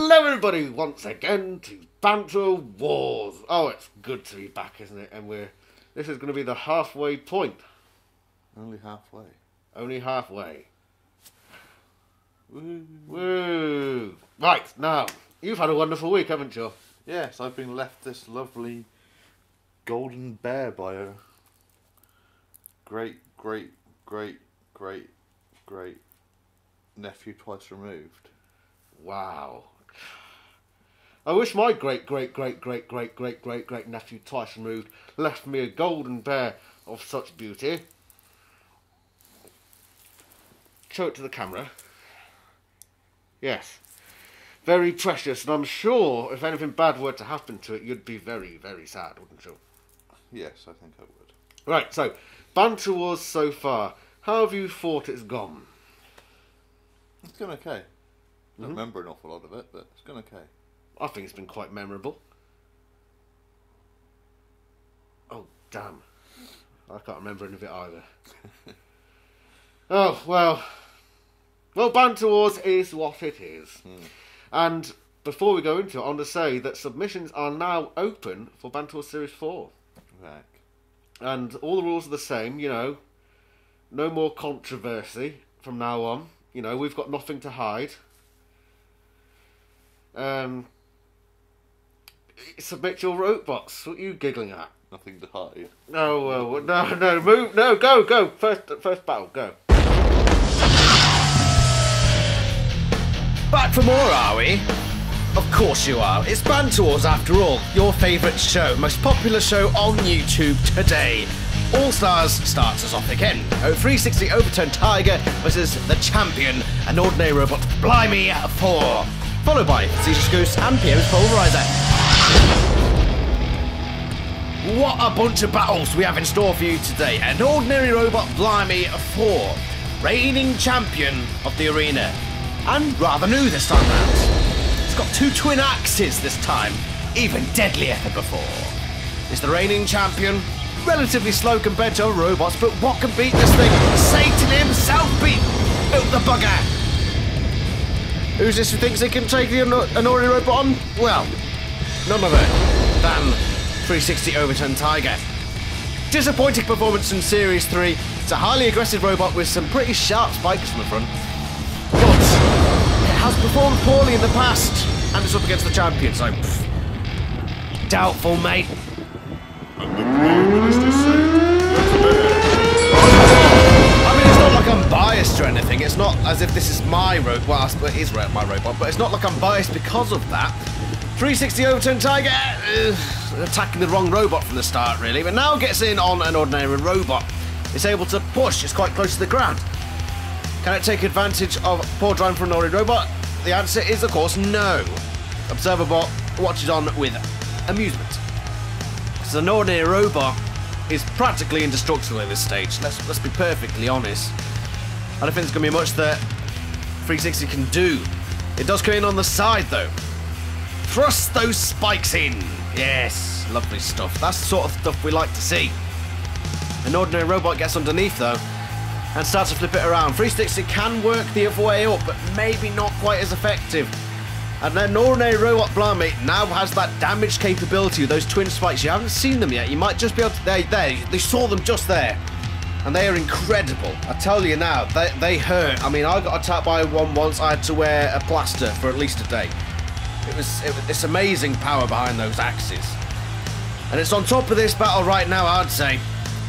Hello everybody, once again to Banter Wars. Oh, it's good to be back, isn't it? And this is going to be the halfway point. Only halfway. Only halfway. Woo. Woo. Right, now, you've had a wonderful week, haven't you? Yes, I've been left this lovely golden bear by a great nephew twice removed. Wow. I wish my great nephew twice removed left me a golden bear of such beauty. Show it to the camera. Yes. Very precious, and I'm sure if anything bad were to happen to it, you'd be very, very sad, wouldn't you? Yes, I think I would. Right, so, Banter Wars so far. How have you thought it's gone? It's gone okay. I don't remember an awful lot of it, but it's gone okay. I think it's been quite memorable. Oh, damn. I can't remember any of it either. Oh, well. Well, Banter Wars is what it is. And before we go into it, I want to say that submissions are now open for Banter Wars Series 4. Right. And all the rules are the same, you know. No more controversy from now on. You know, we've got nothing to hide. Submit your robots. What are you giggling at? Nothing to hide. No, no, move, no, go. First battle, go. Back for more, are we? Of course you are. It's Banter Wars after all, your favourite show, most popular show on YouTube today. All Stars starts us off again. 360 overturned Tiger versus the champion, an ordinary robot, Blimey 4. Followed by Facetious Goose and PM's Polarizer. What a bunch of battles we have in store for you today. An ordinary robot, Blimey 4, reigning champion of the arena. And rather new this time round. It's got two twin axes this time, even deadlier than before. It's the reigning champion, relatively slow compared to other robots, but what can beat this thing? Satan himself beat the bugger. Who's this who thinks he can take an ordinary robot on? Well, none other than 360 overturned Tiger. Disappointing performance in Series 3. It's a highly aggressive robot with some pretty sharp spikes from the front. But it has performed poorly in the past, and it's up against the champion, so doubtful, mate. And the Prime Minister said, I mean, it's not like I'm biased or anything. It's not as if this is my robot. Well, it is my robot, but it's not like I'm biased because of that. 360 overturned Tiger, attacking the wrong robot from the start, really, but now gets in on an ordinary robot. It's able to push. It's quite close to the ground. Can it take advantage of poor driving for an ordinary robot? The answer is, of course, no. Observerbot watches on with amusement. So an ordinary robot is practically indestructible at this stage. Let's be perfectly honest. I don't think there's going to be much that 360 can do. It does come in on the side, though. Thrust those spikes in. Yes, lovely stuff. That's the sort of stuff we like to see. An ordinary robot gets underneath, though, and starts to flip it around. 360 can work the other way up, but maybe not quite as effective. And then an ordinary robot Blimey now has that damage capability with those twin spikes. You haven't seen them yet. You might just be able to... There. They saw them just there. And they are incredible. I tell you now, they hurt. I mean, I got attacked by one once. I had to wear a plaster for at least a day. It's amazing power behind those axes. And it's on top of this battle right now, I'd say.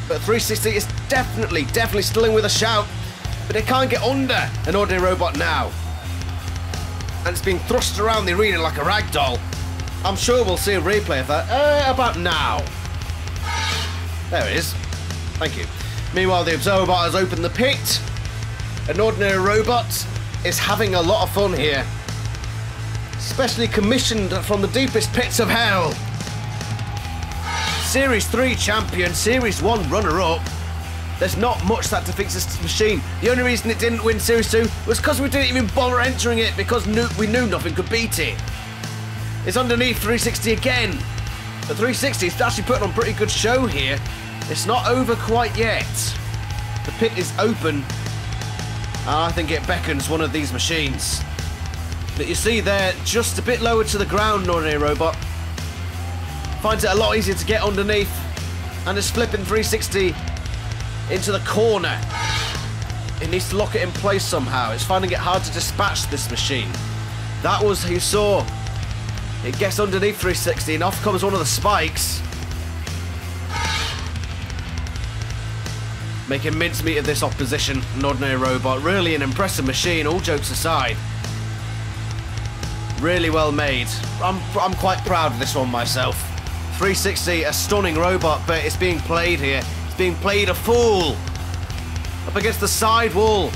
But 360 is definitely still in with a shout. But it can't get under an ordinary robot now. And it's being thrust around the arena like a rag doll. I'm sure we'll see a replay of that about now. There it is. Thank you. Meanwhile, the Observerbot has opened the pit. An ordinary robot is having a lot of fun here. Specially commissioned from the deepest pits of hell. Series 3 champion, Series 1 runner-up. There's not much that defeats this machine. The only reason it didn't win Series 2 was because we didn't even bother entering it, because we knew nothing could beat it. It's underneath 360 again. But 360 is actually putting on a pretty good show here. It's not over quite yet. The pit is open. I think it beckons one of these machines. But you see there, just a bit lower to the ground, an ordinary robot. Finds it a lot easier to get underneath. And is flipping 360 into the corner. It needs to lock it in place somehow. It's finding it hard to dispatch this machine. That was, you saw. It gets underneath 360 and off comes one of the spikes. Making mincemeat of this opposition, an ordinary robot. Really an impressive machine, all jokes aside. Really well made. I'm quite proud of this one myself. 360, a stunning robot, but it's being played here. It's being played a fool. Up against the side wall.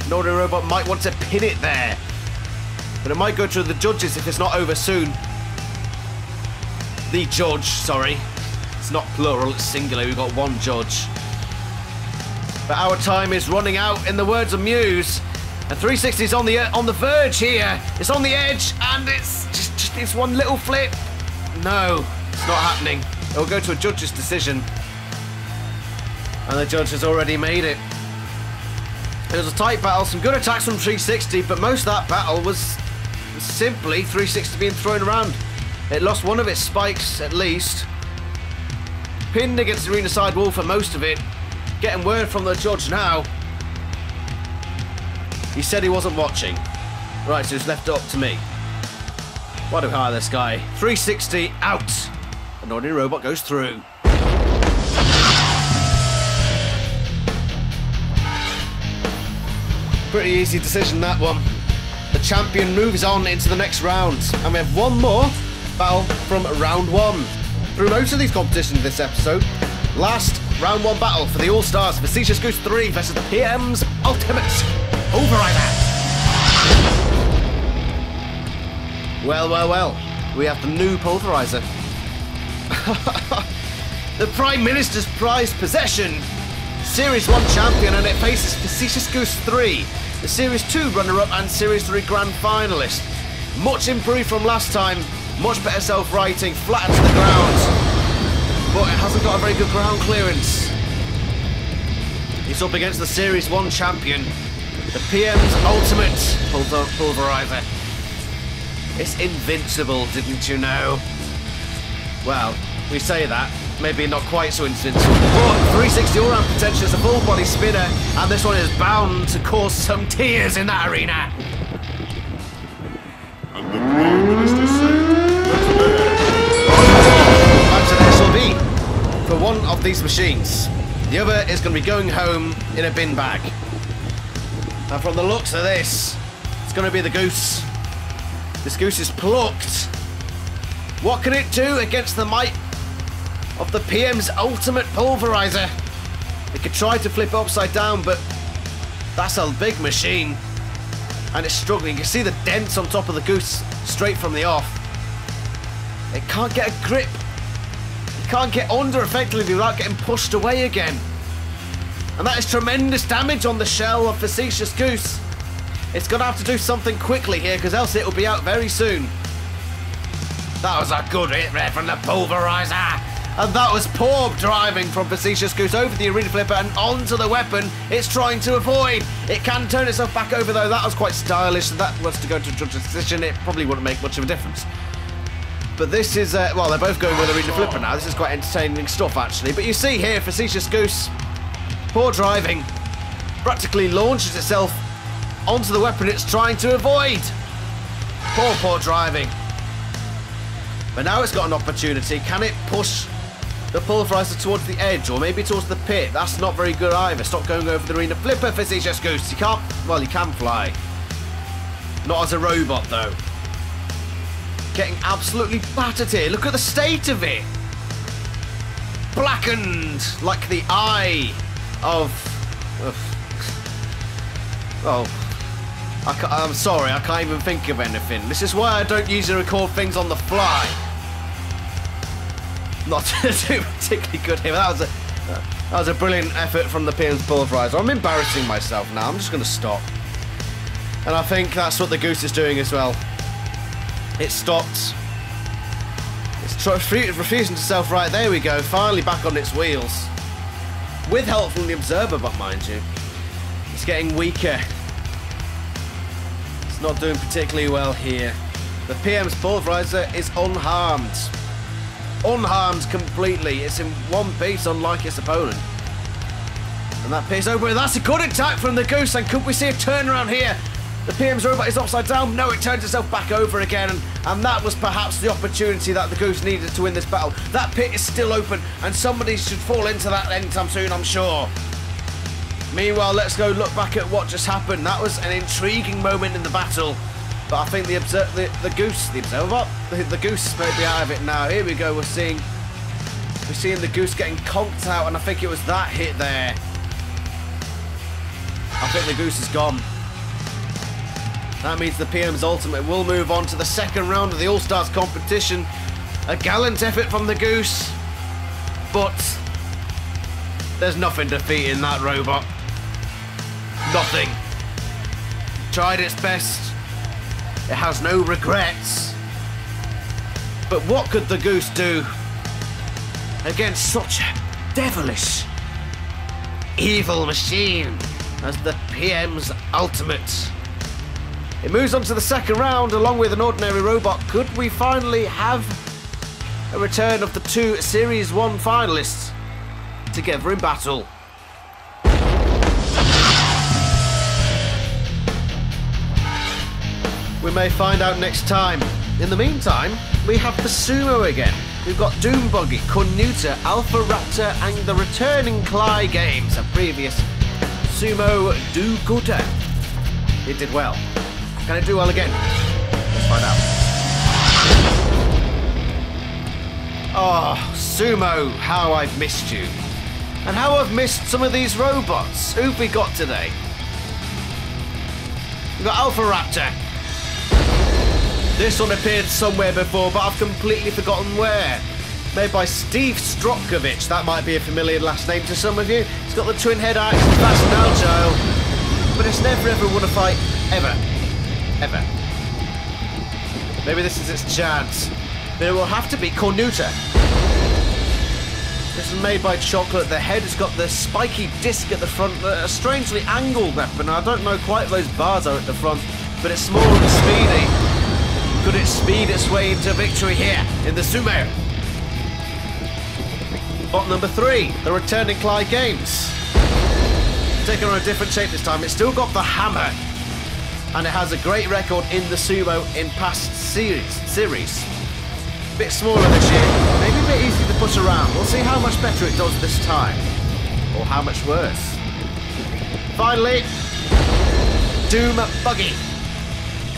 An ordinary robot might want to pin it there. But it might go to the judges if it's not over soon. The judge, sorry. It's not plural, it's singular. We've got one judge. But our time is running out, in the words of Muse. And 360 is on the verge here. It's on the edge, and it's just one little flip. No, it's not happening. It'll go to a judge's decision. And the judge has already made it. It was a tight battle, some good attacks from 360, but most of that battle was simply 360 being thrown around. It lost one of its spikes, at least. Pinned against the arena side wall for most of it. Getting word from the judge now. He said he wasn't watching. Right, so it's left up to me. Why do we hire this guy? 360 out. An ordinary robot goes through. Pretty easy decision, that one. The champion moves on into the next round. And we have one more battle from round one. Through most of these competitions this episode, last round one battle for the All-Stars Facetious Goose 3 versus the PM's Ultimate Pulverizer. Well. We have the new Pulverizer. The Prime Minister's prized possession. Series 1 champion, and it faces Facetious Goose 3, the Series 2 runner-up and Series 3 grand finalist. Much improved from last time, much better self-righting, flatter to the ground, but it hasn't got a very good ground clearance. He's up against the Series 1 champion, the PM's Ultimate Pulverizer. It's invincible, didn't you know? Well, we say that. Maybe not quite so invincible. But 360 all-round potential is a full-body spinner, and this one is bound to cause some tears in that arena. And the Prime Minister said, Back to the SLB for one of these machines. The other is going to be going home in a bin bag. And from the looks of this, it's going to be the Goose. This Goose is plucked. What can it do against the might of the PM's Ultimate Pulverizer? It could try to flip it upside down, but that's a big machine. And it's struggling. You can see the dents on top of the Goose straight from the off. It can't get a grip. It can't get under effectively without getting pushed away again. And that is tremendous damage on the shell of Facetious Goose. It's going to have to do something quickly here, because else it will be out very soon. That was a good hit there from the Pulverizer. And that was poor driving from Facetious Goose over the arena flipper and onto the weapon it's trying to avoid. It can turn itself back over, though. That was quite stylish. If that was to go to judge's decision, it probably wouldn't make much of a difference. But this is, well, they're both going with the arena flipper now. This is quite entertaining stuff, actually. But you see here, Facetious Goose, poor driving, practically launches itself onto the weapon it's trying to avoid. Poor driving. But now it's got an opportunity. Can it push the Pulverizer towards the edge, or maybe towards the pit? That's not very good either. Stop going over the arena flipper, Facetious Goose. You can't, well, you can fly. Not as a robot, though. Getting absolutely battered here. Look at the state of it. Blackened like the eye of... Oh. I'm sorry, I can't even think of anything. This is why I don't usually record things on the fly. Not too particularly good here. That was a brilliant effort from the PM's Pulverizer. I'm embarrassing myself now. I'm just going to stop. And I think that's what the Goose is doing as well. It stopped. It's refusing to self-right. There we go. Finally back on its wheels. With help from the observer, but mind you. It's getting weaker. It's not doing particularly well here. The PM's pulverizer is unharmed. Unharmed completely. It's in one piece, unlike its opponent. And that piece over. That's a good attack from the Goose. And could we see a turnaround here? The PM's robot is upside down. No, it turns itself back over again. And that was perhaps the opportunity that the Goose needed to win this battle. That pit is still open, and somebody should fall into that anytime soon, I'm sure. Meanwhile, let's go look back at what just happened. That was an intriguing moment in the battle. But I think the Goose may be out of it now. Here we go. We're seeing the Goose getting conked out, and I think it was that hit there. I think the Goose is gone. That means the PM's ultimate will move on to the second round of the All-Stars competition. A gallant effort from the Goose, but there's nothing defeating that robot. Nothing. Tried its best. It has no regrets. But what could the Goose do against such a devilish, evil machine as the PM's ultimate? It moves on to the second round along with an ordinary robot. Could we finally have a return of the two Series 1 finalists together in battle? We may find out next time. In the meantime, we have the Sumo again. We've got Doombuggy, Cornuta, Alpha Raptor and the returning Cly Games, a previous Sumo do-gooder. It did well. Can it do well again? Let's find out. Oh, Sumo, how I've missed you. And how I've missed some of these robots. Who've we got today? We've got Alpha Raptor. This one appeared somewhere before, but I've completely forgotten where. Made by Steve Strotkovich. That might be a familiar last name to some of you. It's got the twin head axe, fast and agile, but it's never ever won a fight, ever. Ever. Maybe this is its chance. But it will have to be Cornuta. This is made by Chocolate. The head has got the spiky disc at the front, a strangely angled weapon. I don't know quite where those bars are at the front, but it's small and speedy. Could it speed its way into victory here in the Sumo? Bot number 3, the returning Cly Games. Taking on a different shape this time. It's still got the hammer. And it has a great record in the Sumo in past series. Bit smaller this year, maybe a bit easy to push around. We'll see how much better it does this time. Or how much worse. Finally, Doombuggy.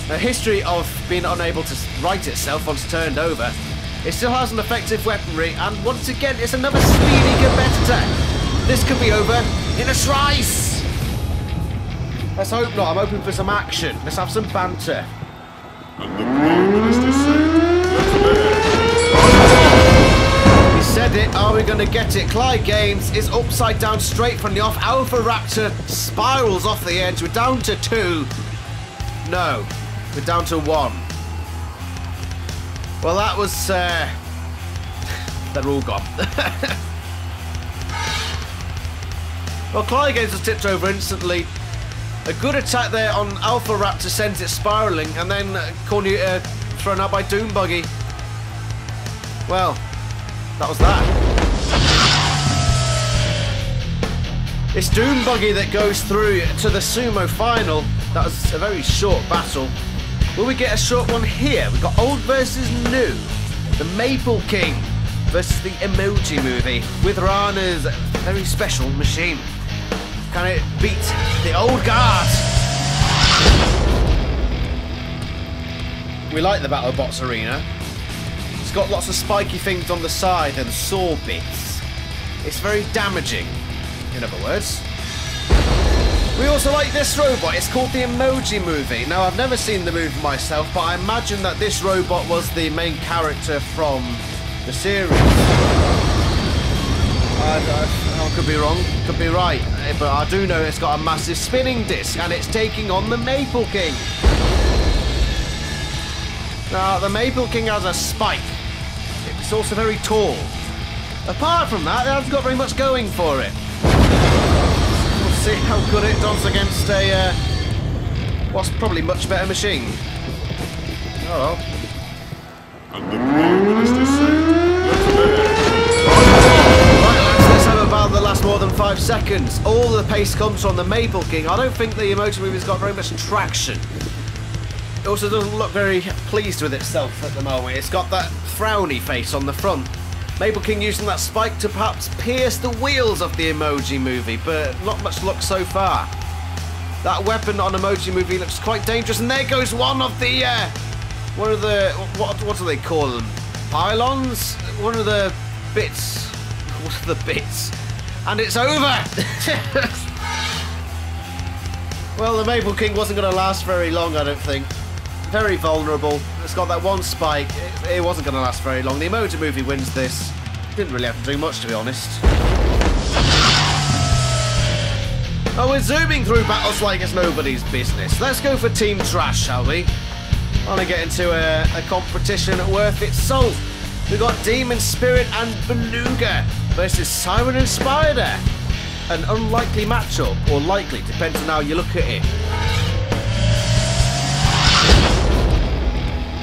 A history of being unable to right itself once turned over. It still has an effective weaponry, and once again, it's another speedy competitor. This could be over in a trice. Let's hope not. I'm hoping for some action. Let's have some banter. And the Prime Minister said, He said it. Are we going to get it? Cly Games is upside down straight from the off. Alpha Raptor spirals off the edge. We're down to 2. No, we're down to 1. Well, that was... they're all gone. Well, Cly Games was tipped over instantly. A good attack there on Alpha Raptor sends it spiralling, and then Cornuta thrown out by Doombuggy. Well, that was that. It's Doombuggy that goes through to the Sumo final. That was a very short battle. Will we get a short one here? We've got old versus new. The Maple King versus the Emoji Movie with Rana's very special machine. Can it beat the old guard? We like the BattleBots arena. It's got lots of spiky things on the side and saw bits. It's very damaging, in other words. We also like this robot. It's called the Emoji Movie. Now, I've never seen the movie myself, but I imagine that this robot was the main character from the series. I could be wrong, could be right, but I do know it's got a massive spinning disc and it's taking on the Maple King. Now, the Maple King has a spike. It's also very tall. Apart from that, it hasn't got very much going for it. We'll see how good it does against a what's probably much better machine. Oh well. And the Prime Minister said, Right, lads, let's have a battle that lasts more than 5 seconds. All the pace comes from the Maple King. I don't think the emoji movie's got very much traction. It also doesn't look very pleased with itself at the moment. It's got that frowny face on the front. Maple King using that spike to perhaps pierce the wheels of the emoji movie, but not much luck so far. That weapon on emoji movie looks quite dangerous, and there goes one of the what do they call them? Pylons? One of the bits. What are the bits? And it's over! Well, the Maple King wasn't going to last very long, I don't think. Very vulnerable. It's got that one spike. It wasn't going to last very long. The emoji movie wins this. Didn't really have to do much, to be honest. Oh, we're zooming through battles like it's nobody's business. Let's go for Team Trash, shall we? I want to get into a competition worth its salt. We've got Demon Spirit and Beluga versus Siren and Spyder. An unlikely matchup, or likely, depends on how you look at it.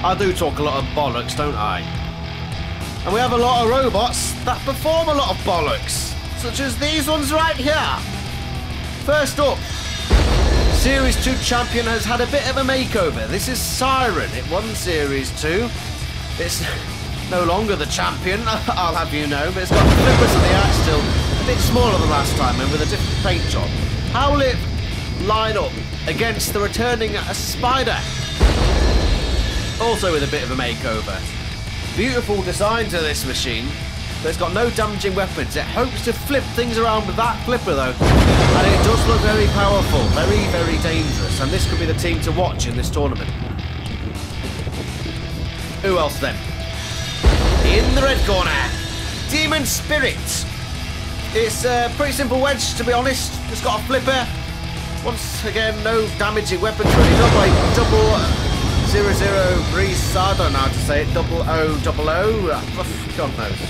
I do talk a lot of bollocks, don't I? And we have a lot of robots that perform a lot of bollocks, such as these ones right here. First up, Series 2 champion has had a bit of a makeover. This is Siren. It won Series 2. It's no longer the champion, I'll have you know, but it's got the flippers of the axe still a bit smaller than last time and with a different paint job. How will it line up against the returning Spyder? Also with a bit of a makeover. Beautiful design to this machine, but it's got no damaging weapons. It hopes to flip things around with that flipper though, and it does look very powerful, very, very dangerous, and this could be the team to watch in this tournament. Who else then? In the red corner, Demon Spirit. It's a pretty simple wedge, to be honest. It's got a flipper. Once again, no damaging weapons really. Done by 0003, I don't know how to say it. 0000. God knows.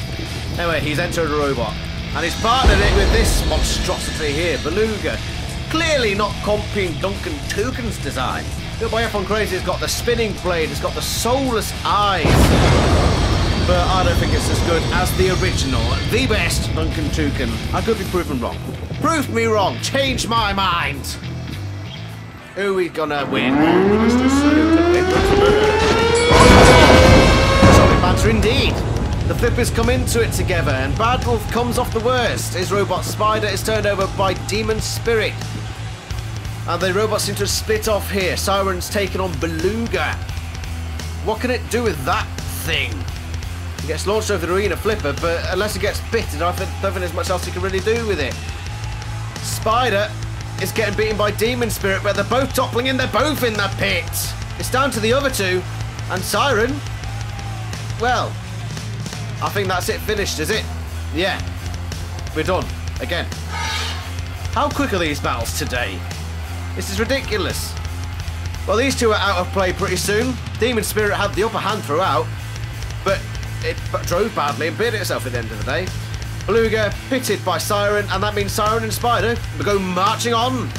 Anyway, he's entered a robot, and he's partnered it with this monstrosity here, Beluga. Clearly not copying Duncan Toucan's design. Built by F1 Crazy, it's got the spinning blade, it's got the soulless eyes. But I don't think it's as good as the original, the best Duncan Toucan. I could be proven wrong. Prove me wrong, change my mind. Who are we gonna win? Solid banter indeed. The flippers come into it together, and Bad Wolf comes off the worst. His robot Spyder is turned over by Demon Spirit. And the robots seem to have split off here. Siren's taken on Beluga. What can it do with that thing? It gets launched over the arena flipper, but unless it gets bitten, I don't think there's much else you can really do with it. Spyder is getting beaten by Demon Spirit, but they're both toppling in. They're both in the pit. It's down to the other two. And Siren, well, I think that's it finished, is it? Yeah. We're done. Again. How quick are these battles today? This is ridiculous. Well, these two are out of play pretty soon. Demon Spirit had the upper hand throughout, but it drove badly and bit itself at the end of the day. Beluga pitted by Siren, and that means Siren and Spyder will go marching on.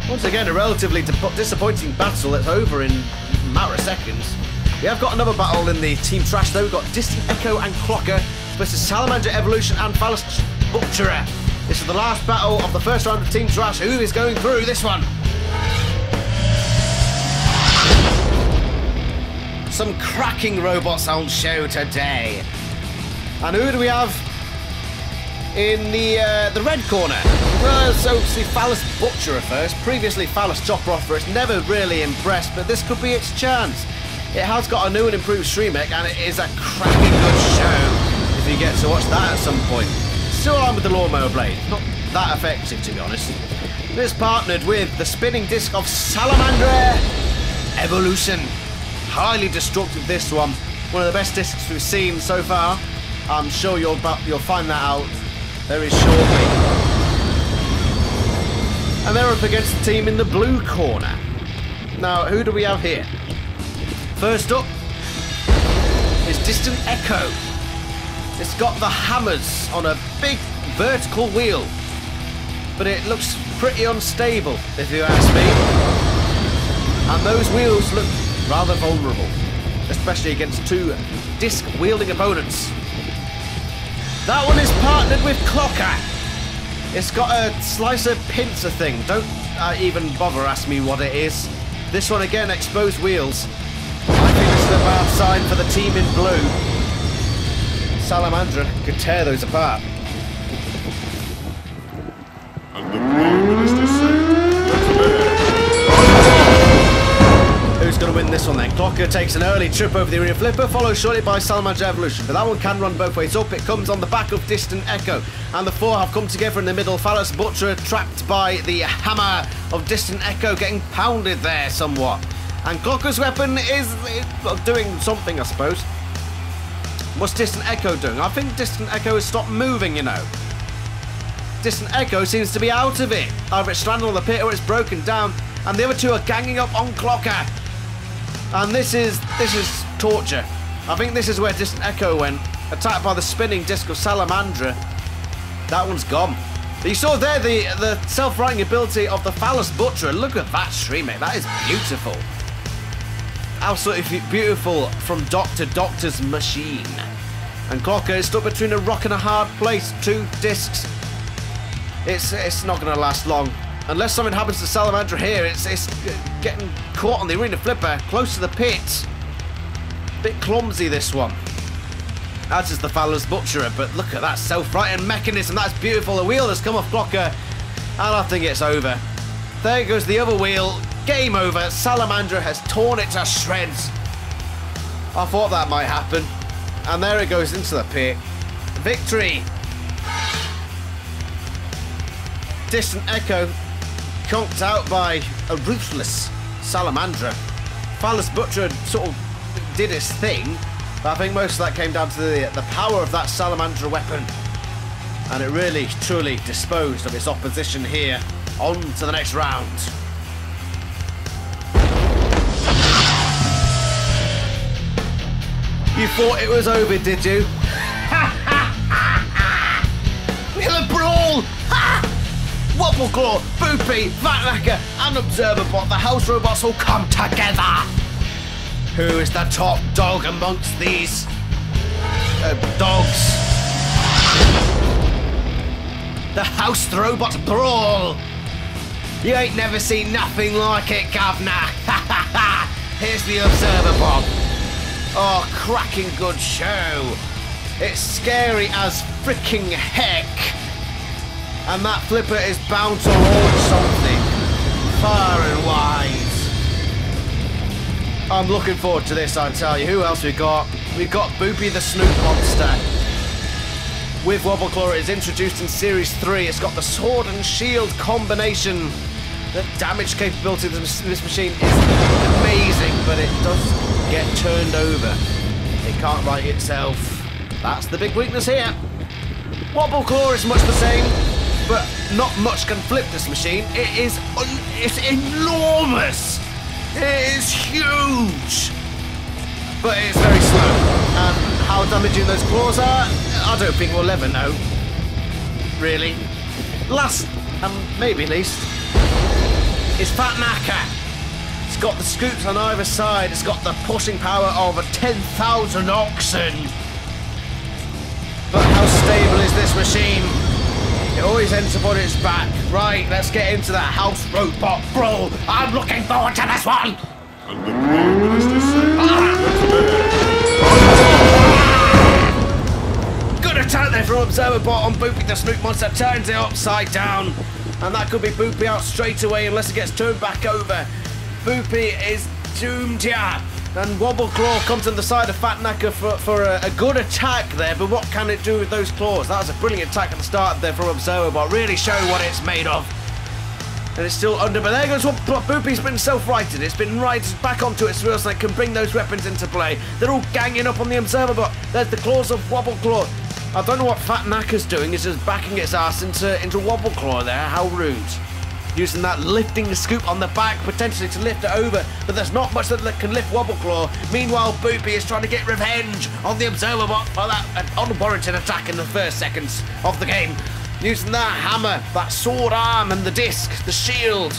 Once again, a relatively disappointing battle that's over in a matter of seconds. We have got another battle in the Team Trash though. We've got Distant Echo and Clocker versus Salamandra Evolution and Facetious Butcherer. This is the last battle of the first round of Team Trash. Who is going through this one? Some cracking robots on show today. And who do we have in the red corner? Well, so see Phallus Butcherer first. Previously Phallus Chopper Offer. It's never really impressed, but this could be its chance. It has got a new and improved stream deck, and it is a cracking good show if you get to watch that at some point. Still on with the lawnmower blade. Not that effective, to be honest. It's partnered with the spinning disc of Salamandra Evolution. Highly destructive, this one. One of the best discs we've seen so far. I'm sure you'll find that out very shortly. And they're up against the team in the blue corner. Now, who do we have here? First up is Distant Echo. It's got the hammers on a big vertical wheel, but it looks pretty unstable, if you ask me. And those wheels look rather vulnerable, especially against two disc-wielding opponents. That one is partnered with Clocker. It's got a slicer pincer thing. Don't even bother asking me what it is. This one again, exposed wheels. I think this is a bad sign for the team in blue. Salamandra could tear those apart. And the Prime Minister said, Who's going to win this one then? Clocker takes an early trip over the rear flipper, followed shortly by Salamandra Evolution. But that one can run both ways up. It comes on the back of Distant Echo. And the four have come together in the middle. Phallus Butcher trapped by the hammer of Distant Echo, getting pounded there somewhat. And Clocker's weapon is doing something, I suppose. What's Distant Echo doing? I think Distant Echo has stopped moving, you know. Distant Echo seems to be out of it. Either it's stranded on the pit or it's broken down. And the other two are ganging up on Clocker. And this is torture. I think this is where Distant Echo went. Attacked by the spinning disc of Salamandra. That one's gone. You saw there the self-righting ability of the Phallus Butcher. Look at that stream, mate. That is beautiful. Absolutely beautiful from Doctor's machine. And Clocker is stuck between a rock and a hard place. Two discs. It's not going to last long. Unless something happens to Salamandra here, it's getting caught on the arena flipper, close to the pit. Bit clumsy, this one. As is the Phallus Butcherer, but look at that self-righting mechanism. That's beautiful. The wheel has come off Clocker, and I think it's over. There goes the other wheel. Game over. Salamandra has torn it to shreds. I thought that might happen. And there it goes into the pit. Victory. Distant Echo conked out by a ruthless Salamandra. Phallus Butcher sort of did his thing, but I think most of that came down to the power of that Salamandra weapon. And it really, truly disposed of its opposition here. On to the next round. You thought it was over, did you? We have a brawl! Wobbleclaw, Boopy, Vatnacker and Observerbot, the house robots all come together! Who is the top dog amongst these dogs? The house robots brawl! You ain't never seen nothing like it, governor! Here's the Observerbot. Oh, cracking good show! It's scary as freaking heck! And that flipper is bound to launch something far and wide. I'm looking forward to this, I tell you. Who else we got? We've got Boopy the Snoot Monster. With Wobbleclaw, it is introduced in Series 3. It's got the sword and shield combination. The damage capability of this machine is amazing, but it does get turned over. It can't right itself. That's the big weakness here. Wobbleclaw is much the same, but not much can flip this machine. It's enormous. It is huge. But it's very slow. And how damaging those claws are, I don't think we'll ever know. Really. Last, and maybe least, is Vatnacker. It's got the scoops on either side. It's got the pushing power of 10,000 oxen. But how stable is this machine? It always ends up on its back. Right, let's get into that house robot brawl. I'm looking forward to this one. And the Prime Minister said, Good attack there from Observerbot on Boopy the Snoot Monster. Turns it upside down. And that could be Boopy out straight away unless it gets turned back over. Boopy is doomed here. And Wobbleclaw comes on the side of Vatnacker for a good attack there, but what can it do with those claws? That was a brilliant attack at the start there from Observerbot, really showing what it's made of. And it's still under, but there goes Boopy's been self-righted. It's been righted back onto its wheels so it can bring those weapons into play. They're all ganging up on the Observerbot. There's the claws of Wobbleclaw. I don't know what Vatnacker's doing, it's just backing its ass into Wobbleclaw there, how rude. using that lifting scoop on the back, potentially to lift it over, but there's not much that can lift Wobbleclaw. Meanwhile, Boopy is trying to get revenge on the Observer Bot for that unwarranted attack in the first seconds of the game, using that hammer, that sword arm and the disc, the shield.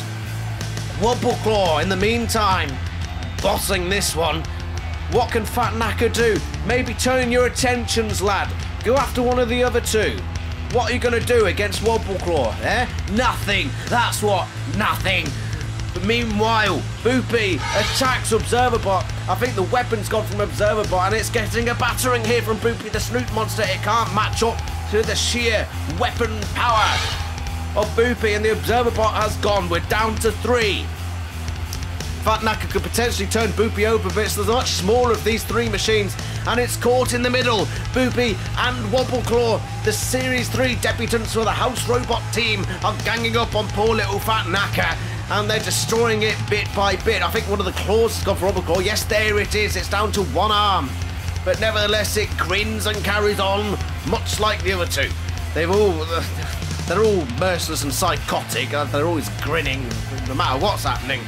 Wobbleclaw, in the meantime, bossing this one. What can Fat Knacker do? Maybe turn your attentions, lad. Go after one of the other two. What are you going to do against Wobbleclaw, eh? Nothing. That's what. Nothing. But meanwhile, Boopy attacks Observerbot. I think the weapon's gone from Observerbot and it's getting a battering here from Boopy, the snoot monster. It can't match up to the sheer weapon power of Boopy, and the Observerbot has gone. We're down to 3. Fat Knacker could potentially turn Boopy over, but it's the much smaller of these 3 machines, and it's caught in the middle. Boopy and Wobbleclaw, the Series 3 debutants for the House Robot team, are ganging up on poor little Fat Knacker, and they're destroying it bit by bit. I think one of the claws has gone for Wobbleclaw. Yes, there it is. It's down to 1 arm. But nevertheless, it grins and carries on, much like the other 2. They're all merciless and psychotic. They're always grinning, no matter what's happening.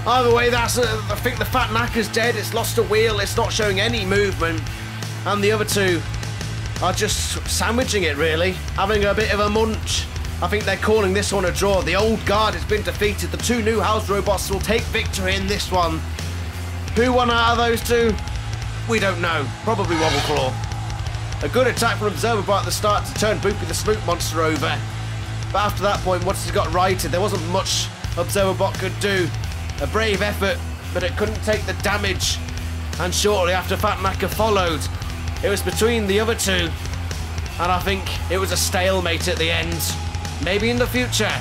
Either way, I think the Fat Knacker's dead. It's lost a wheel. It's not showing any movement. And the other 2 are just sandwiching it, really. Having a bit of a munch. I think they're calling this one a draw. The old guard has been defeated. The 2 new house robots will take victory in this one. Who won out of those 2? We don't know. Probably Wobbleclaw. A good attack from Observerbot at the start to turn Boopy the Snoot Monster over. But after that point, once he got righted, there wasn't much Observerbot could do. A brave effort, but it couldn't take the damage. And shortly after, Fat Knacker followed. It was between the other 2, and I think it was a stalemate at the end. Maybe in the future,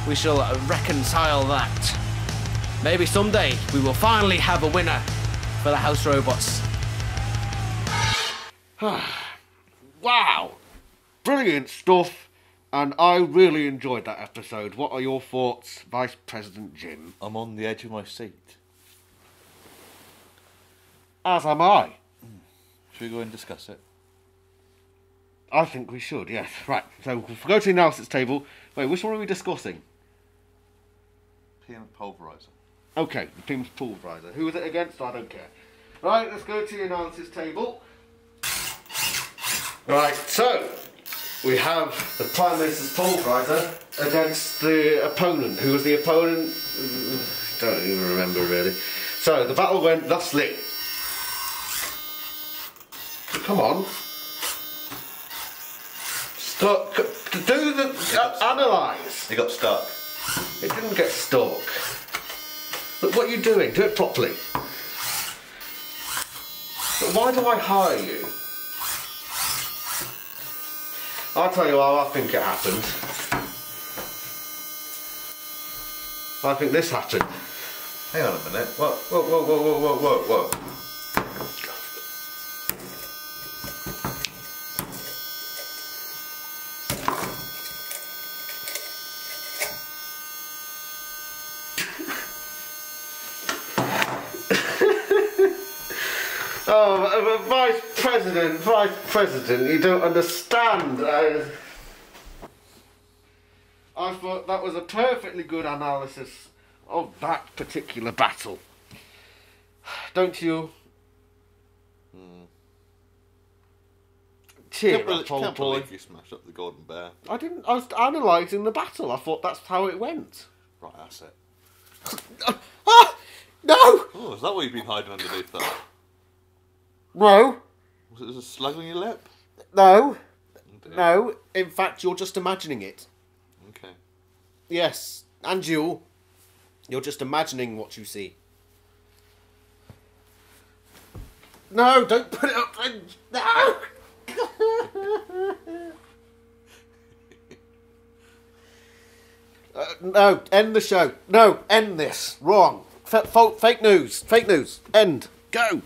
we shall reconcile that. Maybe someday, we will finally have a winner for the House Robots. Wow! Brilliant stuff, and I really enjoyed that episode. What are your thoughts, Vice President Jim? I'm on the edge of my seat. As am I. Should we go and discuss it? I think we should, yes. Right, so we'll go to the analysis table. Wait, which one are we discussing? PM Pulverizer. Okay, the Pim's Pulverizer. Who was it against? I don't care. Right, let's go to the analysis table. Right, so we have the Prime Minister's Pulverizer against the opponent. Who was the opponent? Don't even remember really. So the battle went thusly. Come on. Stuck. Do the analyse. It got stuck. It didn't get stuck. Look what you're doing. Do it properly. But why do I hire you? I'll tell you how I think it happened. I think this happened. Hang on a minute. Whoa, whoa, whoa, whoa, whoa, whoa, whoa, whoa. Oh, Vice President, you don't understand. I thought that was a perfectly good analysis of that particular battle. Don't you? Cheer up, old Can't boy. believe you smashed up the Golden Bear. I didn't. I was analysing the battle. I thought that's how it went. Right, that's it. Ah! No! Oh, is that what you've been hiding underneath that? No. Was it just a slug on your lip? No. dear. No. In fact, you're just imagining it. Okay. Yes. And you're just imagining what you see. No, don't put it up. No! No, end the show. No, end this. Wrong. Fake news. Fake news. End. Go.